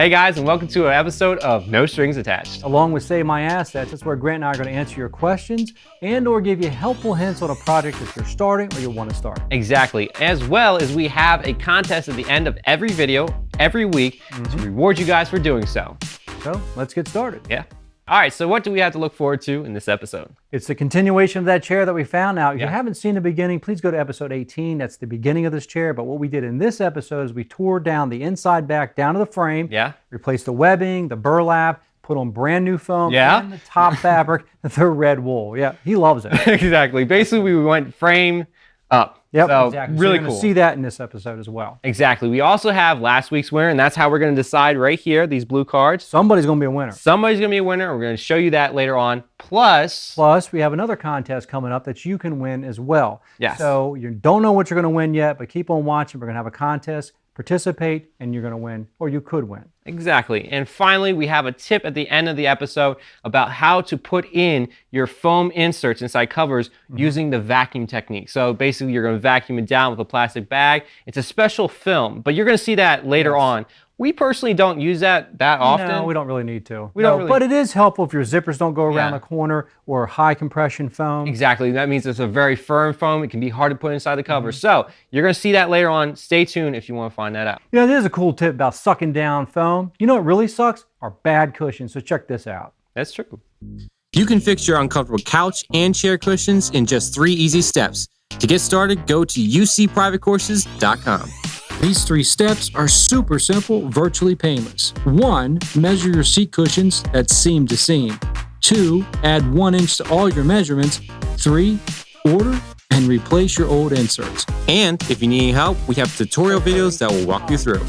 Hey guys, and welcome to an episode of No Strings Attached. Along with Save My Assets, that's where Grant and I are going to answer your questions and or give you helpful hints on a project that you're starting or you want to start. Exactly, as well as we have a contest at the end of every video, every week, to reward you guys for doing so. So let's get started. Yeah. All right, so what do we have to look forward to in this episode? It's the continuation of that chair that we found. Now, if you haven't seen the beginning, please go to episode 18. That's the beginning of this chair. But what we did in this episode is we tore down the inside back down to the frame, replaced the webbing, the burlap, put on brand new foam, and the top fabric, the red wool. Yeah, he loves it. Exactly. Basically, we went frame up. Yep, so, exactly. Really so you're cool. Gonna see that in this episode as well. Exactly. We also have last week's winner, and that's how we're going to decide right here, these blue cards. Somebody's going to be a winner. Somebody's going to be a winner. We're going to show you that later on. Plus, we have another contest coming up that you can win as well. Yes. So you don't know what you're going to win yet, but keep on watching. We're going to have a contest. Participate, and you're going to win, or you could win. Exactly. And finally, we have a tip at the end of the episode about how to put in your foam inserts inside covers using the vacuum technique. So basically, you're going to vacuum it down with a plastic bag. It's a special film, but you're going to see that later on. We personally don't use that often. No, we don't really need to. Don't but it is helpful if your zippers don't go around the corner or high compression foam. Exactly. That means it's a very firm foam. It can be hard to put inside the cover. So you're going to see that later on. Stay tuned if you want to find that out. You know, there's a cool tip about sucking down foam. You know what really sucks? Are bad cushions. So check this out. That's true. You can fix your uncomfortable couch and chair cushions in just 3 easy steps. To get started, go to ucprivatecourses.com. These 3 steps are super simple, virtually painless. 1, measure your seat cushions at seam to seam. 2, add 1 inch to all your measurements. 3, order and replace your old inserts. And if you need any help, we have tutorial videos that will walk you through.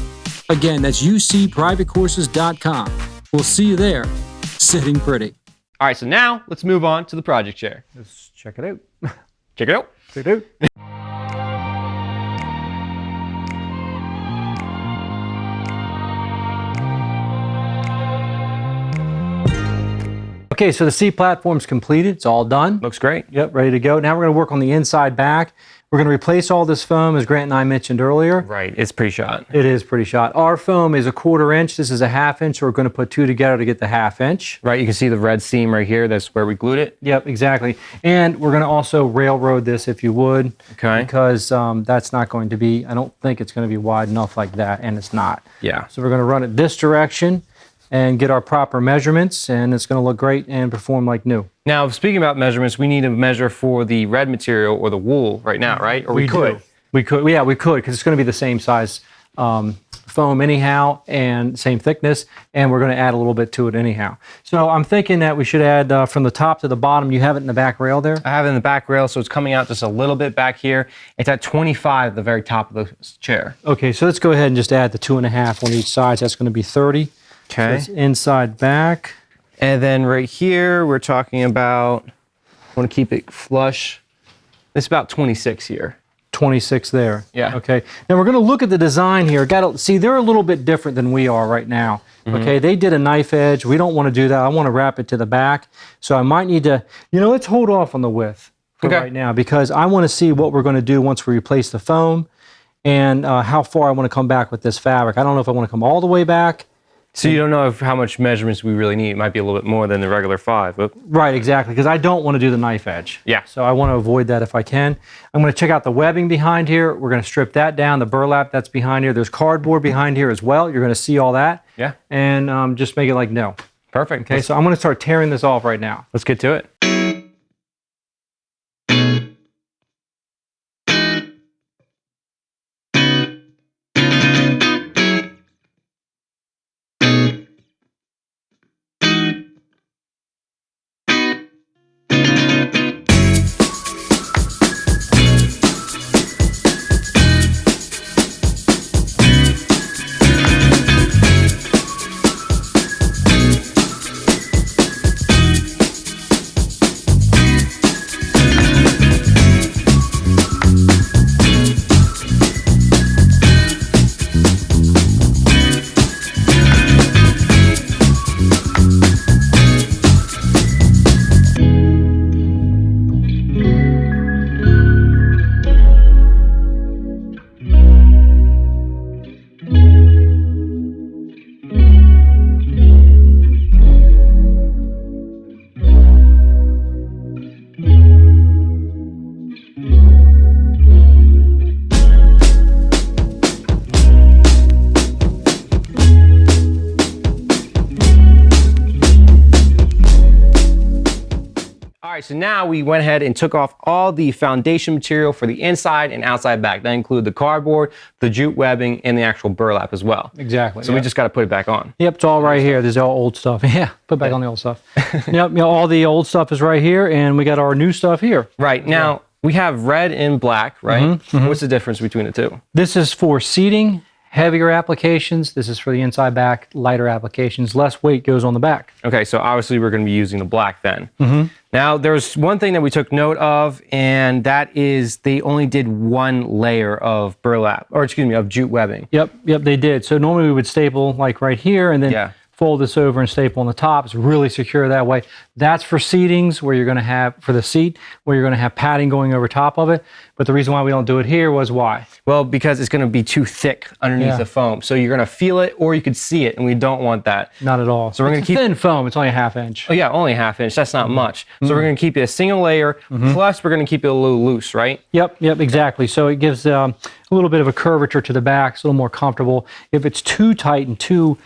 Again, that's ucprivatecourses.com. We'll see you there, sitting pretty. All right, so now let's move on to the project chair. Let's check it out. Check it out. Check it out. Okay, so the seat platform's completed. It's all done. Looks great. Yep, ready to go. Now we're going to work on the inside back. We're going to replace all this foam, as Grant and I mentioned earlier. Right, it's pre-shot. It is pretty shot. Our foam is a 1/4 inch. This is a 1/2 inch, so we're going to put 2 together to get the 1/2 inch. Right, you can see the red seam right here. That's where we glued it. Yep, exactly. And we're going to also railroad this, if you would. Okay. Because that's not going to be, I don't think it's going to be wide enough like that, and it's not. Yeah. So we're going to run it this direction and get our proper measurements, and it's going to look great and perform like new. Now, speaking about measurements, we need to measure for the red material or the wool right now, right? Or we could. We could, because it's going to be the same size foam anyhow, and same thickness, and we're going to add a little bit to it anyhow. So I'm thinking that we should add from the top to the bottom. You have it in the back rail there? I have it in the back rail, so it's coming out just a little bit back here. It's at 25 at the very top of the chair. Okay, so let's go ahead and just add the 2.5 on each side. So that's going to be 30. Okay. So it's inside back. And then right here, we're talking about, I want to keep it flush. It's about 26 here. 26 there. Yeah. Okay. Now we're going to look at the design here. See, they're a little bit different than we are right now. Okay. They did a knife edge. We don't want to do that. I want to wrap it to the back. So I might need to, let's hold off on the width for right now, because I want to see what we're going to do once we replace the foam and how far I want to come back with this fabric. I don't know if I want to come all the way back. So you don't know how much measurements we really need. It might be a little bit more than the regular 5. But... Right, exactly, because I don't want to do the knife edge. Yeah. So I want to avoid that if I can. I'm going to check out the webbing behind here. We're going to strip that down, the burlap that's behind here. There's cardboard behind here as well. You're going to see all that. Yeah. And just make it like no. Perfect. Okay, so I'm going to start tearing this off right now. Let's get to it. right, so now we went ahead and took off all the foundation material for the inside and outside back. That include the cardboard, the jute webbing, and the actual burlap as well. Exactly. So we just got to put it back on. Yep, it's all right here. There's all old stuff. Yeah, put back on the old stuff. Yep, all the old stuff is right here, and we got our new stuff here. Right, now we have red and black, right? What's the difference between the two? This is for seating, heavier applications. This is for the inside back, lighter applications. Less weight goes on the back. Okay, so obviously we're going to be using the black then. Now, there's one thing that we took note of, and that is they only did one layer of burlap, or excuse me, of jute webbing. Yep, they did. So normally we would staple like right here and then fold this over and staple on the top. It's really secure that way. That's for seatings where you're going to have, for the seat, where you're going to have padding going over top of it. But the reason why we don't do it here was why? Well, because it's going to be too thick underneath the foam. So you're going to feel it or you could see it, and we don't want that. Not at all. So we're going to keep thin foam. It's only a ½ inch. Oh yeah, only a ½ inch. That's not much. So we're going to keep it a single layer, plus we're going to keep it a little loose, right? Yep, exactly. So it gives a little bit of a curvature to the back. It's a little more comfortable. If it's too tight and too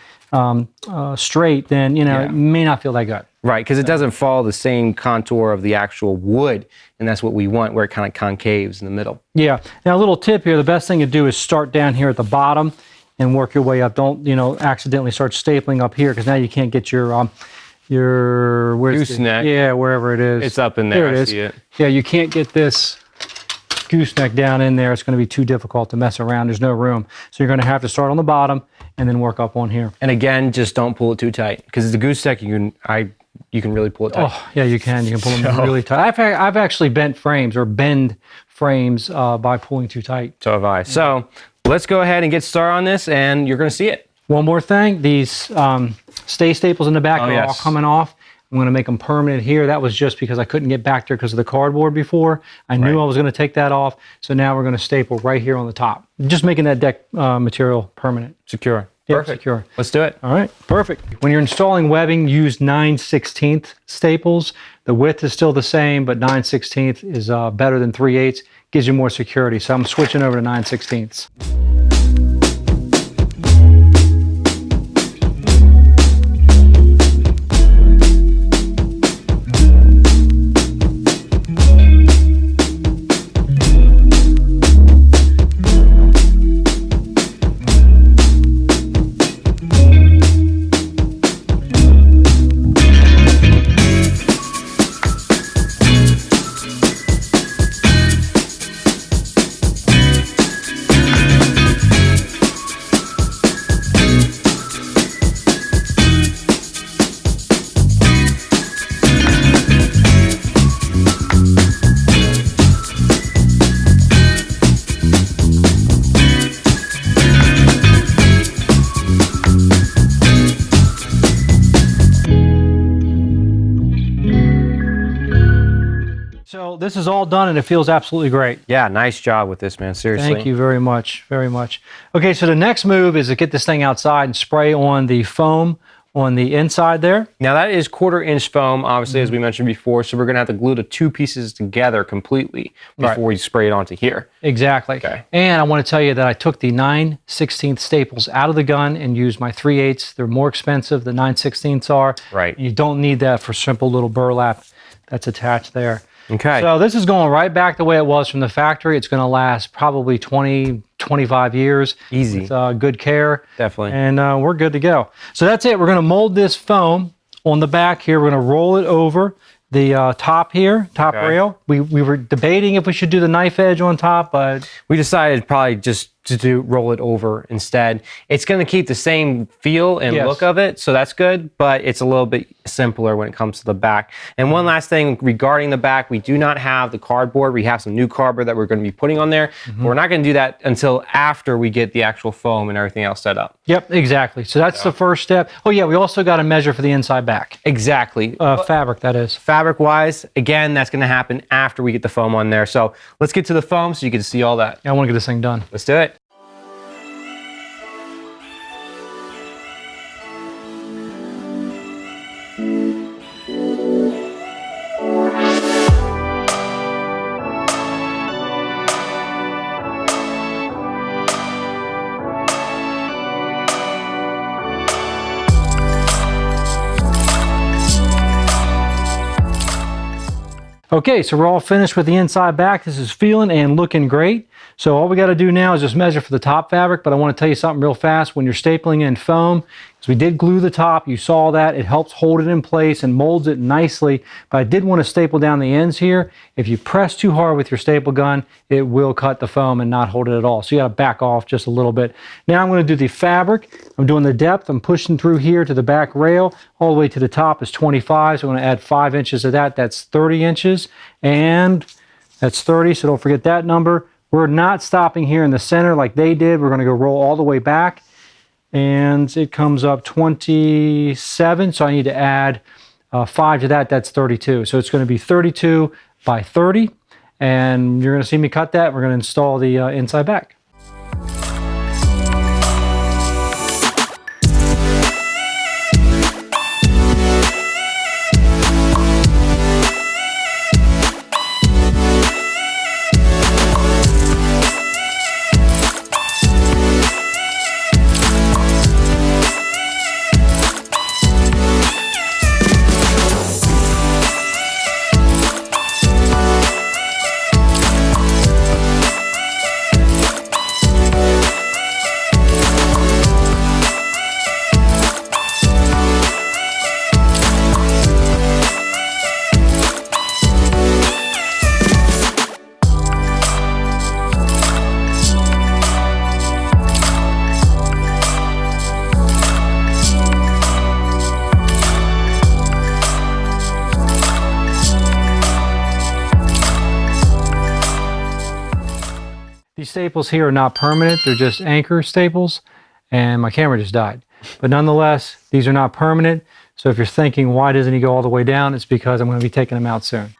straight, then you may not feel that good. Right, because it doesn't follow the same contour of the actual wood, and that's what we want, where it kind of concaves in the middle. Yeah. Now, a little tip here: the best thing to do is start down here at the bottom and work your way up. Don't accidentally start stapling up here, because now you can't get your gooseneck. Yeah, wherever it is. It's up in there. There it is. See it. Yeah, you can't get this gooseneck down in there. It's going to be too difficult to mess around. There's no room. So you're going to have to start on the bottom and then work up on here. And again, just don't pull it too tight, because the gooseneck you can really pull it tight. Oh, yeah, you can. You can pull them really tight. I've actually bent frames or bend frames by pulling too tight. So have I. So let's go ahead and get started on this, and you're going to see it. One more thing. These stay staples in the back are all coming off. I'm going to make them permanent here. That was just because I couldn't get back there because of the cardboard before. I knew I was going to take that off. So now we're going to staple right here on the top. Just making that deck material permanent. Secure. Yep, secure. Let's do it. All right, perfect. When you're installing webbing, use 9/16 staples. The width is still the same, but 9/16 is better than 3/8. Gives you more security. So I'm switching over to 9/16. So this is all done and it feels absolutely great. Yeah, nice job with this, man. Seriously. Thank you very much, very much. Okay, so the next move is to get this thing outside and spray on the foam on the inside there. Now that is 1/4 inch foam, obviously, as we mentioned before, so we're gonna have to glue the two pieces together completely before we spray it onto here. Exactly. Okay. And I want to tell you that I took the 9/16 staples out of the gun and used my 3/8. They're more expensive, the 9/16 are. Right. You don't need that for simple little burlap that's attached there. Okay. So this is going right back the way it was from the factory. It's going to last probably 20, 25 years. Easy. With good care. Definitely. And we're good to go. So that's it. We're going to mold this foam on the back here. We're going to roll it over the top here, top rail. We were debating if we should do the knife edge on top, but we decided probably just to roll it over instead. It's going to keep the same feel and look of it, so that's good, but it's a little bit simpler when it comes to the back. And one last thing regarding the back, we do not have the cardboard. We have some new cardboard that we're going to be putting on there. But we're not going to do that until after we get the actual foam and everything else set up. Yep, exactly. So that's the first step. Oh yeah, we also got to measure for the inside back. Exactly. Fabric, that is. Fabric-wise, again, that's going to happen after we get the foam on there. So let's get to the foam so you can see all that. I want to get this thing done. Let's do it. Okay, so we're all finished with the inside back. This is feeling and looking great. So all we got to do now is just measure for the top fabric, but I want to tell you something real fast. When you're stapling in foam, because we did glue the top, you saw that. It helps hold it in place and molds it nicely, but I did want to staple down the ends here. If you press too hard with your staple gun, it will cut the foam and not hold it at all. So you got to back off just a little bit. Now I'm going to do the fabric. I'm doing the depth. I'm pushing through here to the back rail. All the way to the top is 25, so I'm going to add 5 inches of that. That's 30 inches, and that's 30, so don't forget that number. We're not stopping here in the center like they did. We're going to go roll all the way back, and it comes up 27, so I need to add 5 to that. That's 32. So it's going to be 32 by 30, and you're going to see me cut that. We're going to install the inside back. These staples here are not permanent, they're just anchor staples, and my camera just died. But nonetheless, these are not permanent, so if you're thinking, why doesn't he go all the way down? It's because I'm going to be taking them out soon.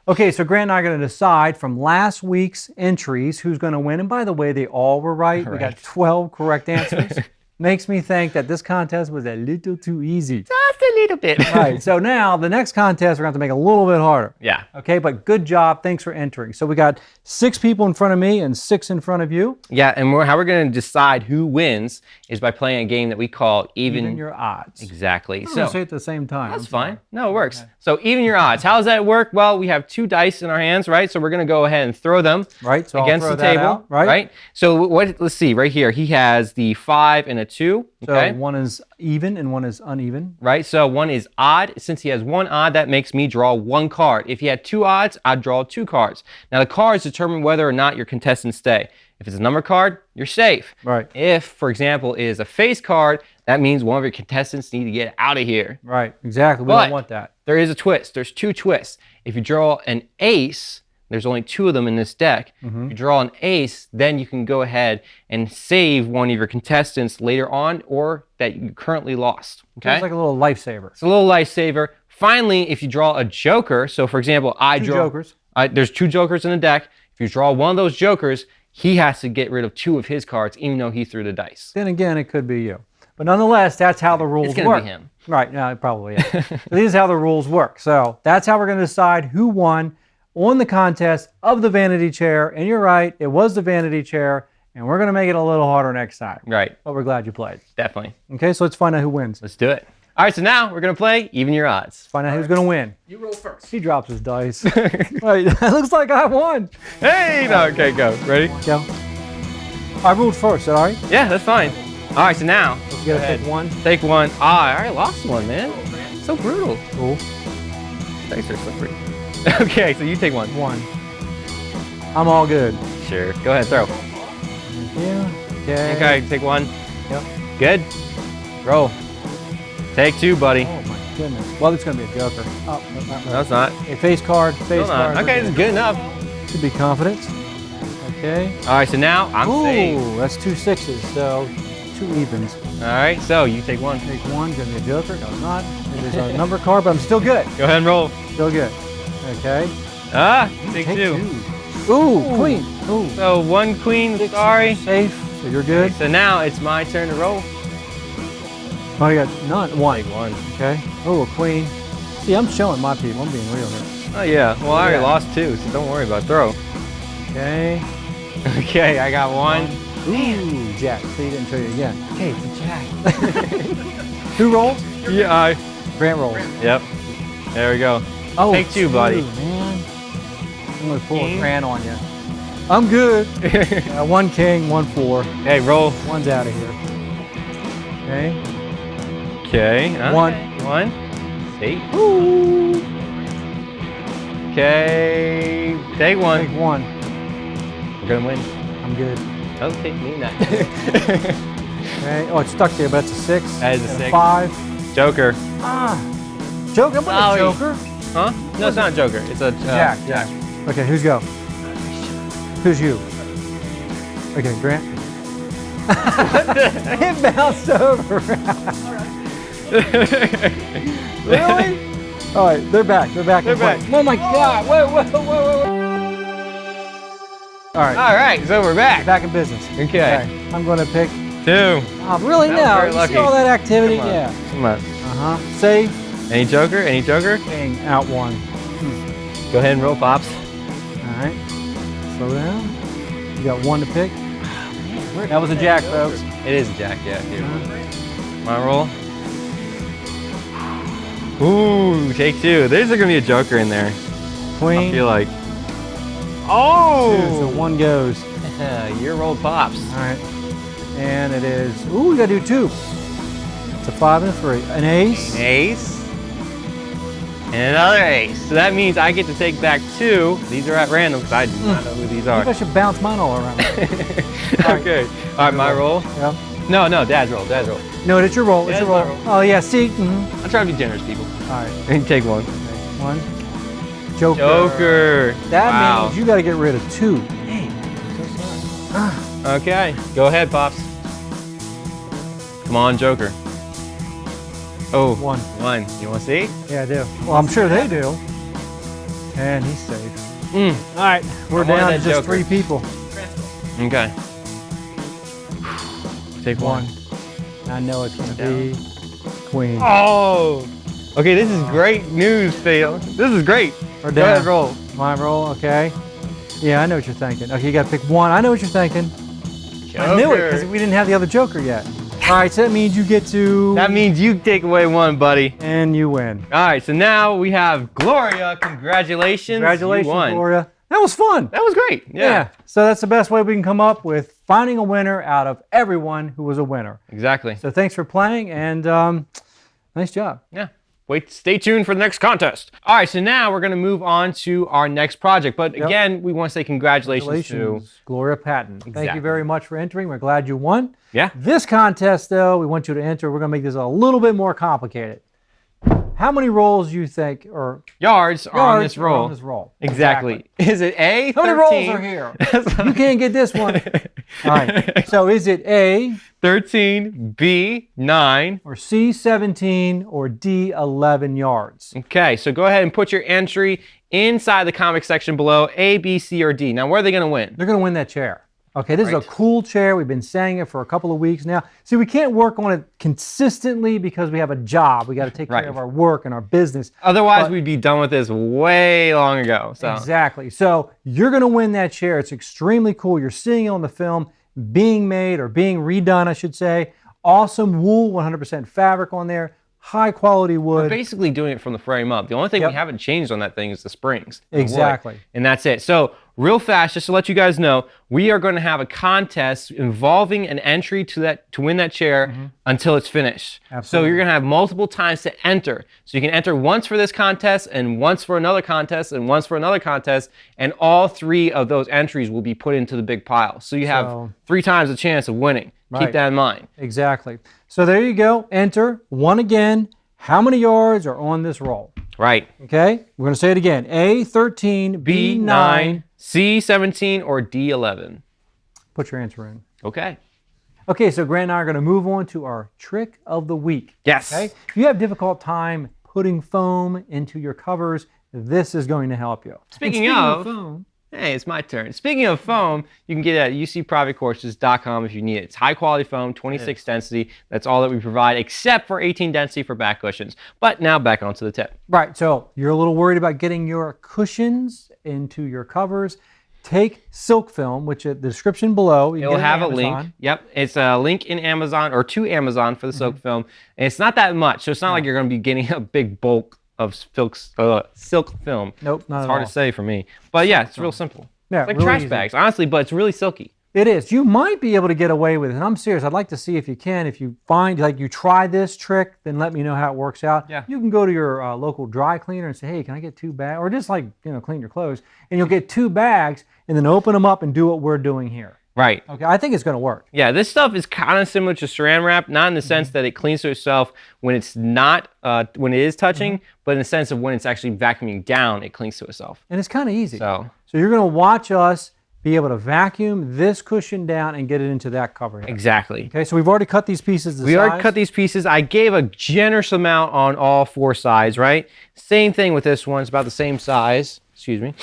Okay, so Grant and I are going to decide from last week's entries who's going to win. And by the way, they all were right. We got 12 correct answers. Makes me think that this contest was a little too easy. Just a little bit. Right, so now the next contest we're going to have to make a little bit harder. Yeah. Okay, but good job. Thanks for entering. So we got 6 people in front of me and 6 in front of you. Yeah, and how we're going to decide who wins is by playing a game that we call Even Your Odds. Exactly. I'm going to say it at the same time. That's fine. No, it works. Okay. So Even Your Odds. How does that work? Well, we have 2 dice in our hands, right? So we're going to go ahead and throw them so against the table. Out, right? So let's see, right here, he has the 5 and a 2. Okay? So one is even and one is uneven. Right, so one is odd. Since he has 1 odd, that makes me draw 1 card. If he had 2 odds, I'd draw 2 cards. Now the cards determine whether or not your contestants stay. If it's a number card, you're safe. Right. If, for example, it is a face card, that means one of your contestants need to get out of here. Right, exactly. We don't want that. There is a twist. There's 2 twists. If you draw an ace, there's only 2 of them in this deck. If you draw an ace, then you can go ahead and save one of your contestants later on or that you currently lost. Okay? It's like a little lifesaver. It's a little lifesaver. Finally, if you draw a joker, so for example, I draw... jokers. There's 2 jokers in the deck. If you draw one of those jokers, he has to get rid of 2 of his cards, even though he threw the dice. Then again, it could be you. But nonetheless, that's how the rules work. It's going to be him. Right, no, it probably is. So this is how the rules work. So that's how we're going to decide who won on the contest of the vanity chair. And you're right, it was the vanity chair, and we're going to make it a little harder next time. Right. But we're glad you played. Definitely. Okay, so let's find out who wins. Let's do it. All right, so now we're going to play Even Your Odds. Find out who's going to win. You roll first. He drops his dice. Right, it looks like I won. Hey, no, okay, go. Ready? Go. I ruled first, is that all right? Yeah, that's fine. All right, so now Let's get ahead. a pick one. Take one. Ah, I already lost one, man. So brutal. Cool. Thanks for slippery. Okay, so you take one. One. I'm all good. Sure. Go ahead, throw. Yeah. Okay. Okay, take one. Yep. Good. Roll. Take two, buddy. Oh my goodness. Well, it's gonna be a joker. Oh, No, it's not. a face card. Face Still not. card. Okay, this is good enough. Should be confident. Okay. All right, so now I'm safe. Ooh, that's 2 6s, so 2 evens. All right, so you take one. Take one, gonna be a joker. No, it's not. It is a number card, but I'm still good. Go ahead and roll. Still good. Okay. Ah, take two. Ooh, queen. Ooh. So one queen, sorry. Safe. So you're good. So now it's my turn to roll. Oh, you got none. One. Take one. Okay. Oh, a queen. See, I'm showing my people. I'm being real here. Oh yeah, well I already Yeah. lost two, so don't worry about throw. Okay. Okay, I got one. Ooh, jack. See, he didn't show you again. Okay, it's a jack. Who rolled? Yeah, Grant rolled. Yep. There we go. Oh, Take two, buddy. Man. I'm gonna pull King. a Grant on you. I'm good. One king, 1 4. Hey, roll. One's out of here. Okay. Okay. One. One. Eight. Ooh. Okay. Take one. Take one. We're gonna win. I'm good. Oh, take me that. Okay. Oh, it's stuck there, but that's a 6. That is a and 6. 5. Joker. Ah. Joker? I'm not a Sorry. joker. Huh? No, it's not a joker. It's a Jack. Jack. Okay, who's go? Who's you? Okay, Grant. It bounced over. Really? All right, they're back. They're back. They're in play. back. Oh my God! Whoa! All right, All right, so we're back. back in business. Okay. I'm going to pick. Two. Oh, really? That was Now very you lucky. see all that activity? Come on. Yeah. Come on. Safe. Any joker? Any joker? King out 1. Go ahead and roll, pops. All right. Slow down. You got 1 to pick. That was a jack, folks. It is a jack, yeah. Here. My roll. Ooh, take two. There's gonna be a joker in there. I Queen. feel like. 2, Oh! so 1 goes. Your roll pops. All right. And it is. Ooh, we got to do 2. It's a 5 and a 3. An ace. An ace. And another ace. So that means I get to take back 2. These are at random because I do not know who these I are. think I should bounce mine all around. Okay. All right, my roll. Yeah. No, Dad's roll. Dad's roll. No, it's your roll. It's Yeah, your it's roll. my roll. Oh, yeah. See? I'm trying to be generous, people. All right. And take one. Okay. 1. Joker. Joker. That Wow. means you got to get rid of 2. Okay, go ahead, Pops. Come on, Joker. Oh, 1. one. You want to see? Yeah, I do. Well, I'm sure they do. And he's safe. Mm. All right. We're I wanted down to that just joker. 3 people. Okay. Take one. 1. I know it's going to be Queen. Oh! Okay, this is great news, Phil. This is great. Or Go ahead, down. roll. My roll, okay. Yeah, I know what you're thinking. Okay, you got to pick 1. I know what you're thinking. I knew it because we didn't have the other joker yet. All right, so that means you get to. That means you take away 1, buddy. And you win. All right, so now we have Gloria. Congratulations. Congratulations, you won. Gloria. That was fun. That was great. Yeah. So that's the best way we can come up with finding a winner out of everyone who was a winner. Exactly. So thanks for playing and nice job. Yeah. Wait, stay tuned for the next contest. All right, so now we're going to move on to our next project. But again, we want to say congratulations to Gloria Patton. Thank Exactly. you very much for entering. We're glad you won. Yeah. This contest, though, we want you to enter. We're going to make this a little bit more complicated. How many rolls do you think are yards are on this roll. on this roll? Exactly. Is it A? How many 13? rolls are here? You can't get this one. All right. So is it A 13, B 9. or C 17 or D 11 yards? Okay, so go ahead and put your entry inside the comic section below, A, B, C, or D. Now, where are they going to win? They're going to win that chair. Okay, this is a Right. cool chair. We've been saying it for a couple of weeks now. See, we can't work on it consistently because we have a job. We got to take Right. care of our work and our business. Otherwise, But- we'd be done with this way long ago. So Exactly. So you're going to win that chair. It's extremely cool. You're seeing it on the film being made or being redone, I should say. Awesome wool, 100% fabric on there. High quality we're wood. basically doing it from the frame up. The only thing Yep. we haven't changed on that thing is the springs. and the wood. Exactly. And that's it. So real fast, just to let you guys know, we are going to have a contest involving an entry to win that chair until it's finished. Absolutely. So you're going to have multiple times to enter. So you can enter once for this contest, and once for another contest, and once for another contest, and all 3 of those entries will be put into the big pile. So you have 3 times the chance of winning. Right. Keep that in mind. Exactly. So there you go. Enter. One again. How many yards are on this roll? Right. Okay. We're going to say it again. A13, B9, C17, or D11. Put your answer in. Okay. Okay, so Grant and I are going to move on to our trick of the week. Yes. Okay. If you have difficult time putting foam into your covers, this is going to help you. Speaking of foam, hey, it's my turn. Speaking of foam, you can get it at ucprivatecourses.com if you need it. It's high quality foam, 26 density. That's all that we provide, except for 18 density for back cushions. But now back onto the tip. right, so you're a little worried about getting your cushions into your covers. Take silk film, which is the description below. You It will have a link. Yep, it's a link in Amazon or to Amazon for the silk film. And it's not that much, so it's not like you're going to be getting a big bulk of silk film. Nope, not It's at hard all. to say for me. But yeah, it's real simple. Yeah, It's like really trash easy. bags, honestly, but it's really silky. It is. You might be able to get away with it. And I'm serious. I'd like to see if you can. If you find, like, you try this trick, then let me know how it works out. Yeah. You can go to your local dry cleaner and say, hey, can I get 2 bags? Or just, like, clean your clothes. And you'll get 2 bags and then open them up and do what we're doing here. Right. Okay, I think it's going to work. Yeah, this stuff is kind of similar to saran wrap, not in the sense that it cleans to itself when it's not, when it is touching, but in the sense of when it's actually vacuuming down, it cleans to itself. And it's kind of easy. So you're going to watch us be able to vacuum this cushion down and get it into that cover here. exactly. Okay, so we've already cut these pieces to We already cut these pieces. I gave a generous amount on all 4 sides, right? Same thing with this one. It's about the same size. Excuse me.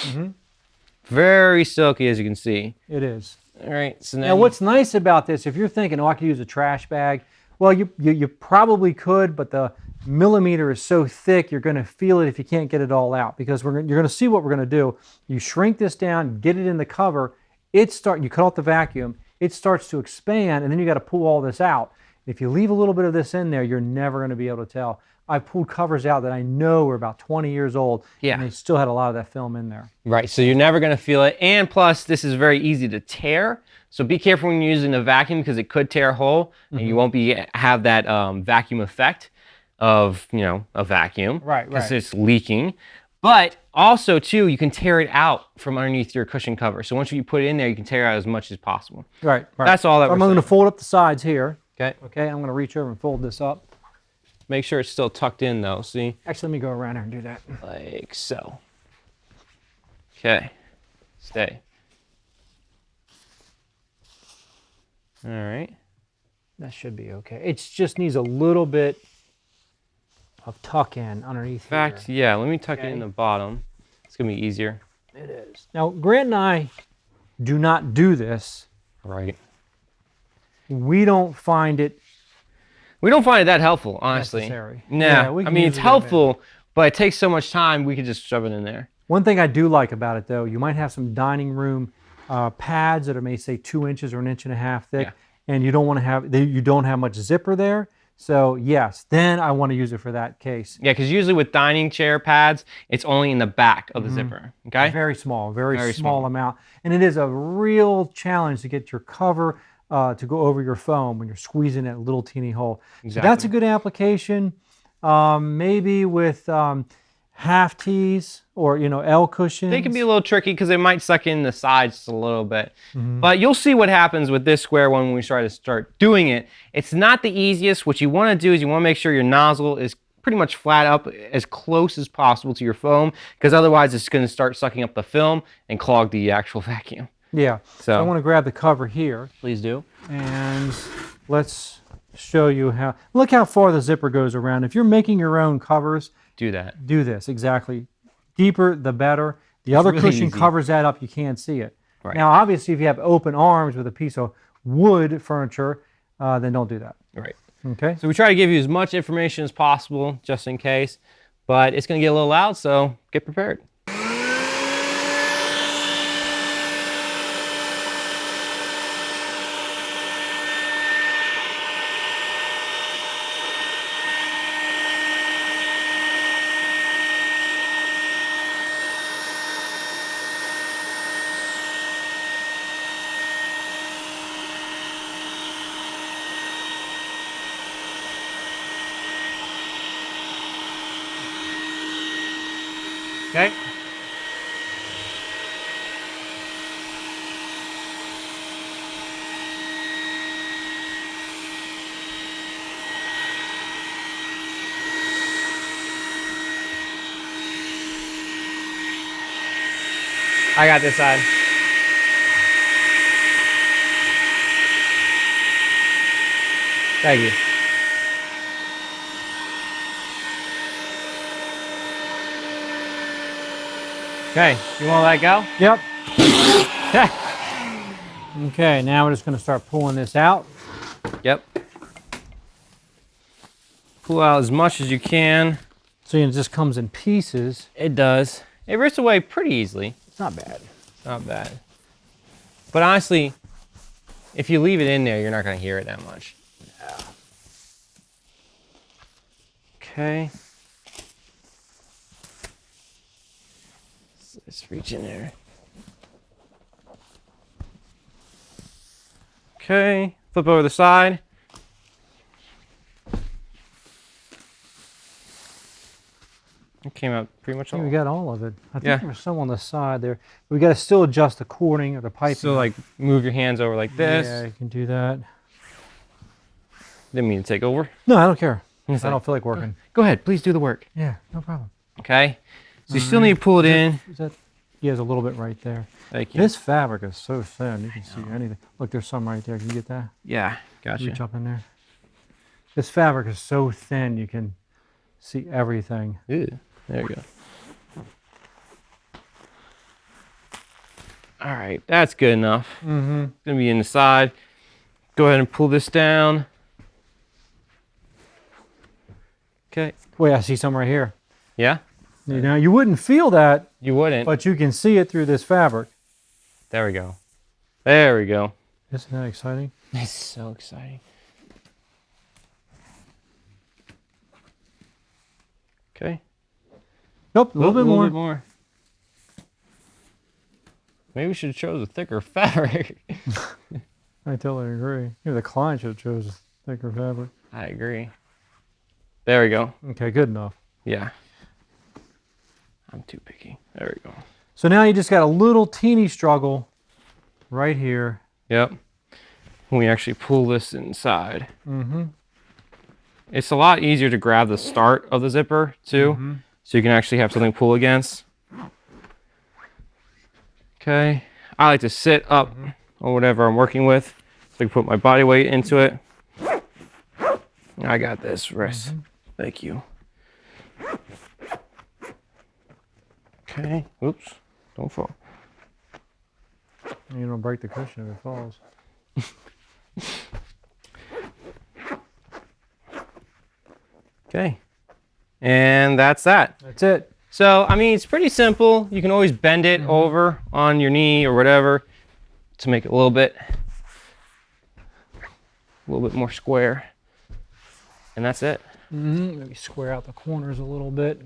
Very silky, as you can see. It is. All right. So Now, what's nice about this, if you're thinking, oh, I could use a trash bag, well, you probably could, but the millimeter is so thick, you're going to feel it if you can't get it all out, because you're going to see what we're going to do. You shrink this down, get it in the cover, you cut off the vacuum, it starts to expand, and then you got to pull all this out. If you leave a little bit of this in there, you're never going to be able to tell. I've pulled covers out that I know were about 20 years old, Yeah. and they still had a lot of that film in there. Right, so you're never going to feel it. And plus, this is very easy to tear. So be careful when you're using the vacuum because it could tear a hole and you won't have that vacuum effect of, a vacuum. Right, Because right. it's leaking. But also, too, you can tear it out from underneath your cushion cover. So once you put it in there, you can tear it out as much as possible. Right. That's all that I'm we're going to saying. fold up the sides here. Okay. Okay, I'm going to reach over and fold this up. Make sure it's still tucked in, though. See? Actually, let me go around here and do that. Like so. Okay. Stay. All right. That should be okay. It just needs a little bit of tuck in underneath In fact, here. yeah, let me tuck it in Okay. the bottom. It's going to be easier. It is. Now, Grant and I do not do this. Right. We don't find it We don't find it that helpful, honestly. necessary. Nah. Yeah, we I can mean, use it's it down there. helpful, but it takes so much time, we could just shove it in there. One thing I do like about it, though, you might have some dining room pads that are, may say, 2 inches or 1.5 inches thick, Yeah. and you don't want to have you don't have much zipper there. So yes, then I want to use it for that case. Yeah, because usually with dining chair pads, it's only in the back of the zipper. Okay? Very small, very Very small small. amount, and it is a real challenge to get your cover to go over your foam when you're squeezing that little teeny hole. So that's a good application. Maybe with half tees or L cushions. They can be a little tricky because they might suck in the sides just a little bit. But you'll see what happens with this square one when we start doing it. It's not the easiest. What you want to do is you want to make sure your nozzle is pretty much flat up as close as possible to your foam, because otherwise it's going to start sucking up the film and clog the actual vacuum. Yeah. So I want to grab the cover here. please do. And let's show you how. Look how far the zipper goes around. If you're making your own covers, Do that. do this exactly. Deeper, the better. The other really cushion easy. covers that up. You can't see it. Right. Now, obviously, if you have open arms with a piece of wood furniture, then don't do that. Right. Okay. So we try to give you as much information as possible just in case, but it's going to get a little loud, so get prepared. Okay. I got this side. Thank you. Okay, you want to let go? Yep. Okay, now we're just going to start pulling this out. Yep. Pull out as much as you can. So it just comes in pieces. It does. It rips away pretty easily. It's not bad. It's not bad. But honestly, if you leave it in there, you're not going to hear it that much. Yeah. Okay. So let's reach in there. Okay. Flip over the side. It came out pretty much all. We got all of it. I think Yeah. there was some on the side there. We got to still adjust the cording or the piping. So like move your hands over like this. Yeah, you can do that. Didn't mean to take over. No, I don't care. It's I like, don't feel like working. Go ahead, please do the work. Yeah, no problem. Okay. So you still need to pull it in. Is that? Yeah, there's a little bit right there. Thank you. This fabric is so thin. You can see anything. Look, there's some right there. Can you get that? Yeah, gotcha. Reach up in there. This fabric is so thin you can see everything. Ew, there you go. All right, that's good enough. Mm-hmm. It's gonna be in the side. Go ahead and pull this down. Okay. Wait, I see some right here. Yeah? Now you wouldn't feel that, You wouldn't. but you can see it through this fabric. There we go. There we go. Isn't that exciting? It's so exciting. Okay. Nope, a little bit more. Maybe we should have chose a thicker fabric. I totally agree. Maybe the client should have chose a thicker fabric. I agree. There we go. Okay, good enough. Yeah. I'm too picky. There we go. So now you just got a little teeny struggle right here. Yep. When we actually pull this inside. Mm-hmm. It's a lot easier to grab the start of the zipper too. Mm-hmm. So you can actually have something to pull against. Okay. I like to sit up or whatever I'm working with. So I can put my body weight into it. I got this, wrist. Thank you. Okay. Oops. Don't fall. You don't break the cushion if it falls. Okay. And that's that. That's it. So, I mean, it's pretty simple. You can always bend it over on your knee or whatever to make it a little bit more square. And that's it. Mm-hmm. Maybe square out the corners a little bit.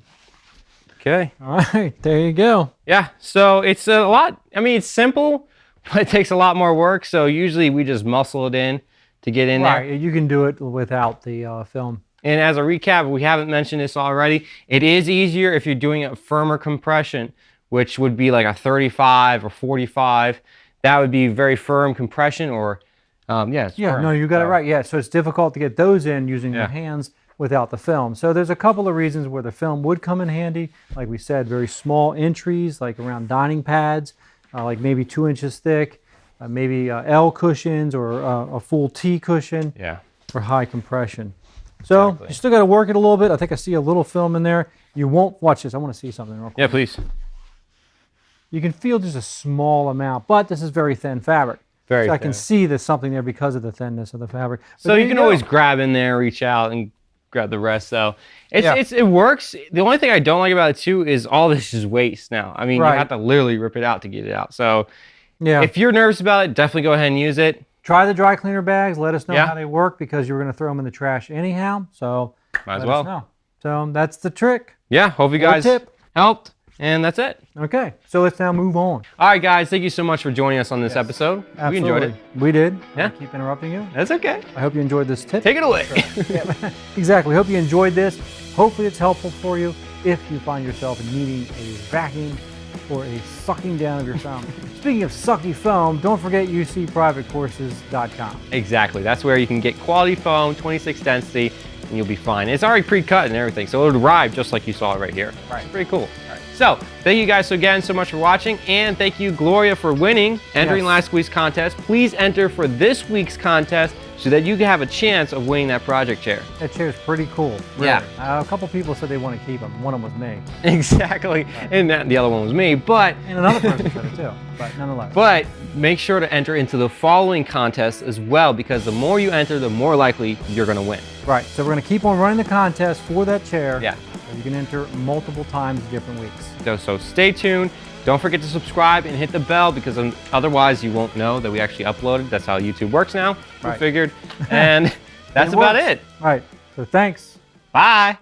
Okay. All right, there you go. Yeah, so it's a lot, I mean, it's simple, but it takes a lot more work. So usually we just muscle it in to get in there. Right, you can do it without the film. And as a recap, we haven't mentioned this already, it is easier if you're doing a firmer compression, which would be like a 35 or 45. That would be very firm compression or, it's firm. No, you got it So, right. Yeah, so it's difficult to get those in using your Yeah. hands without the film. So there's a couple of reasons where the film would come in handy. Like we said, very small entries, like around dining pads, like maybe 2 inches thick, maybe L cushions or a full T cushion Yeah. for high compression. So Exactly. you still got to work it a little bit. I think I see a little film in there. You won't, watch this, I want to see something real quick. Yeah, please. You can feel just a small amount, but this is very thin fabric. Very So I thin. can see there's something there because of the thinness of the fabric. But So there you can go. always grab in there, reach out, and grab the rest. So Yeah. it works. The only thing I don't like about it too is all this is waste now. I mean, Right. you have to literally rip it out to get it out. So Yeah. if you're nervous about it, definitely go ahead and use it. Try the dry cleaner bags. Let us know Yeah. how they work because you're going to throw them in the trash anyhow. So Might as let well. us know. So that's the trick. Yeah, hope you Or guys tip. helped. And that's it. Okay, so let's now move on. All right, guys. Thank you so much for joining us on this episode. We enjoyed it. Absolutely. We did. Yeah. I keep interrupting you. That's okay. I hope you enjoyed this tip. Take it away. Exactly. Hope you enjoyed this. Hopefully it's helpful for you. if you find yourself needing a vacuum or a sucking down of your foam. Speaking of sucky foam, don't forget ucprivatecourses.com. Exactly. That's where you can get quality foam, 26 density, and you'll be fine. It's already pre-cut and everything, so it'll arrive just like you saw right here. Right. It's pretty cool. Right. So, thank you guys again so much for watching, and thank you, Gloria, for winning, entering last week's contest. Please enter for this week's contest so that you can have a chance of winning that project chair. That chair's pretty cool. Really. Yeah. A couple people said they want to keep them. One of them was me. Exactly. And the other one was me, but... And another person said it too, but nonetheless. But make sure to enter into the following contests as well, because the more you enter, the more likely you're going to win. Right. So we're going to keep on running the contest for that chair. Yeah. So you can enter multiple times different weeks. So stay tuned. Don't forget to subscribe and hit the bell, because otherwise you won't know that we actually uploaded. That's how YouTube works now. We figured. And that's about it. Right. So thanks. Bye.